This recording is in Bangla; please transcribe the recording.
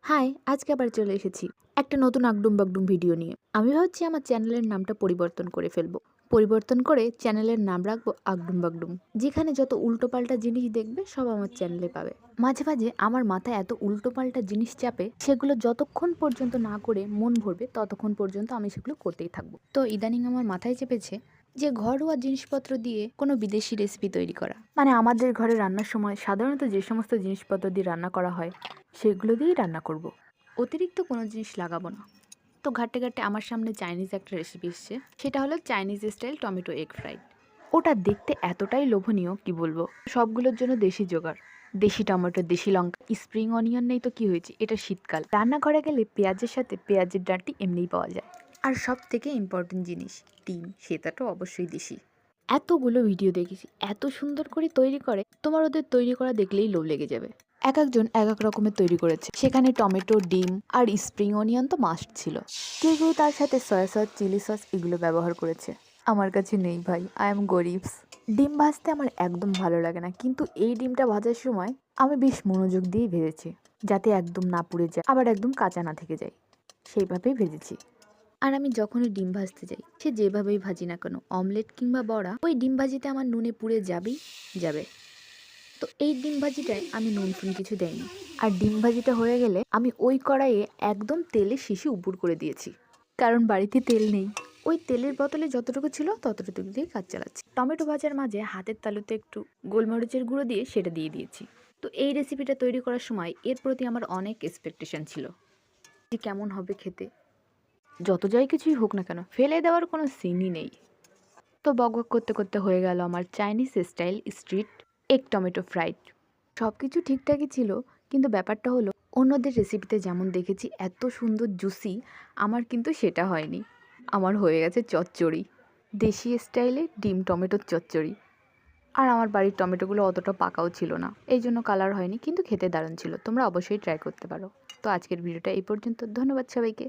হাই, আজকে আবার চলে এসেছি একটা নতুন আগডুম বাগডুম ভিডিও নিয়ে। আমি ভাবছি আমার চ্যানেলের নামটা পরিবর্তন করে ফেলবো। পরিবর্তন করে চ্যানেলের নাম রাখবো আগডুম বাগডুম। যেখানে যত উল্টোপাল্টা জিনিস দেখবে সব আমার চ্যানেলে পাবে। মাঝে মাঝে আমার মাথায় এত উল্টোপাল্টা জিনিস চাপে, সেগুলো যতক্ষণ পর্যন্ত না করে মন ভরবে ততক্ষণ পর্যন্ত আমি সেগুলো করতেই থাকবো। তো ইদানিং আমার মাথায় চেপেছে যে ঘরোয়া জিনিসপত্র দিয়ে কোনো বিদেশি রেসিপি তৈরি করা। মানে আমাদের ঘরে রান্নার সময় সাধারণত যে সমস্ত জিনিসপত্র দিয়ে রান্না করা হয় সেগুলো দিয়েই রান্না করব। অতিরিক্ত কোনো জিনিস লাগাবো না। তো ঘাটতে ঘাটতে আমার সামনে চাইনিজ একটা রেসিপি এসছে, সেটা হলো Chinese style tomato egg fried. ওটা দেখতে এতটাই লোভনীয় কি বলবো। সবগুলোর জন্য দেশি জোগাড়, দেশি টমেটো, দেশি লঙ্কা, স্প্রিং অনিয়ন নেই তো কি হয়েছে, এটা শীতকাল। রান্নাঘরে গেলে পেঁয়াজের সাথে পেঁয়াজের ডাঁটি এমনিই পাওয়া যায়। আর সব থেকে ইম্পর্টেন্ট জিনিস ডিম, সেটা তো অবশ্যই দেশি। এতগুলো ভিডিও দেখেছি এত সুন্দর করে তৈরি করে, তোমার ওদের তৈরি করা দেখলেই লোভ লেগে যাবে। এক একজন এক এক রকমের তৈরি করেছে, সেখানে টমেটো, ডিম আর স্প্রিং অনিয়ন তো মাস্ট ছিল। কেউ কেউ তার সাথে সয়া সস, চিলি সস এগুলো ব্যবহার করেছে। আমার কাছে নেই ভাই, আই এম গরিবস। ডিম ভাজতে আমার একদম ভালো লাগে না, কিন্তু এই ডিমটা ভাজার সময় আমি বেশ মনোযোগ দিয়ে ভেজেছি, যাতে একদম না পুড়ে যায় আবার একদম কাঁচা না থেকে যায়, সেইভাবেই ভেজেছি। আর আমি যখনই ডিম ভাজতে যাই, সে যেভাবেই ভাজি না কেন, অমলেট কিংবা বড়া, ওই ডিম ভাজিতে আমার নুনে পুড়ে যাবেই যাবে। তো এই ডিম ভাজিটায় আমি নুন ফুন কিছু দেইনি। আর ডিম ভাজিটা হয়ে গেলে আমি ওই কড়াইয়ে একদম তেলে শিশি উপুর করে দিয়েছি, কারণ বাড়িতে তেল নেই। ওই তেলের বোতলে যতটুকু ছিল ততটুকু দিয়ে কাজ চালাচ্ছি। টমেটো ভাজার মাঝে হাতের তালুতে একটু গোলমরিচের গুঁড়ো দিয়ে সেটা দিয়ে দিয়েছি। তো এই রেসিপিটা তৈরি করার সময় এর প্রতি আমার অনেক এক্সপেকটেশন ছিল যে কেমন হবে খেতে। যত যাই কিছুই হোক না কেন, ফেলে দেওয়ার কোনো সিনই নেই। তো বকবক করতে করতে হয়ে গেল আমার Chinese style street egg tomato fried. সব কিছু ঠিকঠাকই ছিল, কিন্তু ব্যাপারটা হলো অন্যদের রেসিপিতে যেমন দেখেছি এত সুন্দর জুসি, আমার কিন্তু সেটা হয়নি। আমার হয়ে গেছে চচ্চড়ি, দেশি স্টাইলে ডিম টমেটোর চচ্চড়ি। আর আমার বাড়ির টমেটোগুলো অতটা পাকাও ছিল না, এই জন্য কালার হয়নি, কিন্তু খেতে দারুণ ছিল। তোমরা অবশ্যই ট্রাই করতে পারো। তো আজকের ভিডিওটা এই পর্যন্ত, ধন্যবাদ সবাইকে।